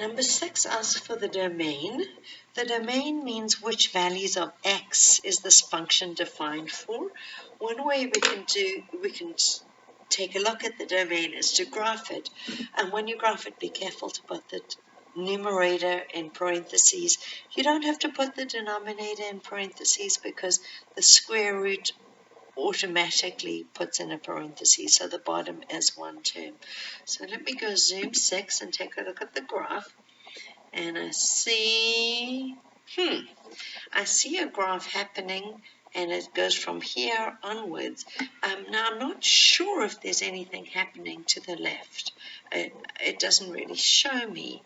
Number 6 asks for the domain. The domain means which values of x is this function defined for. One way we can take a look at the domain is to graph it. And when you graph it, be careful to put the numerator in parentheses. You don't have to put the denominator in parentheses because the square root automatically puts in a parenthesis, so the bottom is one term. So let me go zoom 6 and take a look at the graph, and I see a graph happening, and it goes from here onwards. Now I'm not sure if there's anything happening to the left. It doesn't really show me.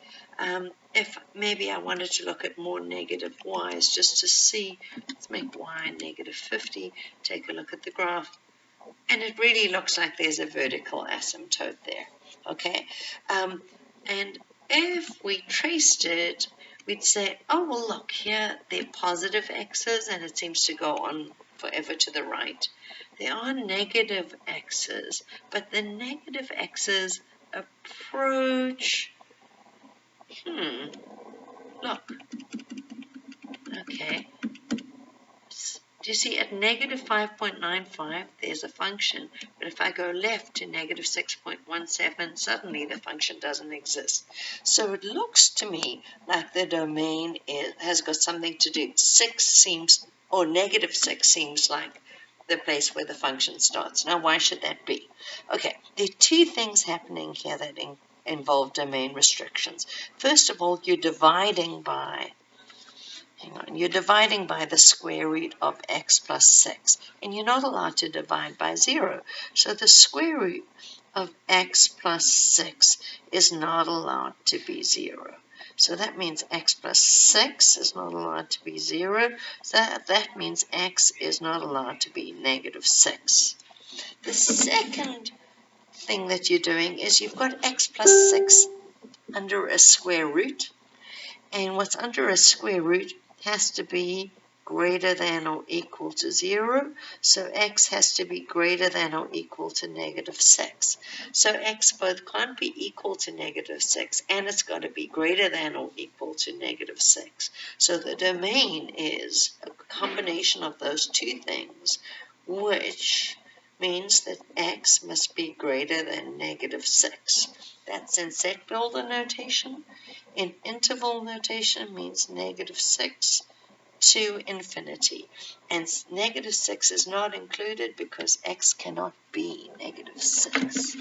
If maybe I wanted to look at more negative y's just to see, let's make y negative 50, take a look at the graph, and it really looks like there's a vertical asymptote there, okay? And if we traced it, we'd say, oh, well, look, here they're positive x's, and it seems to go on forever to the right. There are negative x's, but the negative x's approach, look, okay. Do you see at negative 5.95, there's a function, but if I go left to negative 6.17, suddenly the function doesn't exist. So it looks to me like the domain has got something to do. 6 seems, or negative 6 seems like the place where the function starts. Now, why should that be? Okay, there are two things happening here that involve domain restrictions. First of all, you're dividing by the square root of x plus 6, and you're not allowed to divide by 0. So the square root of x plus 6 is not allowed to be 0. So that means x plus 6 is not allowed to be 0. So that means x is not allowed to be negative 6. The second thing that you're doing is you've got x plus 6 under a square root, and what's under a square root has to be greater than or equal to 0, so x has to be greater than or equal to negative 6. So x both can't be equal to negative 6, and it's got to be greater than or equal to negative 6. So the domain is a combination of those two things, which means that x must be greater than negative 6. That's in set builder notation. In interval notation means negative 6 to infinity. And negative 6 is not included because x cannot be negative 6.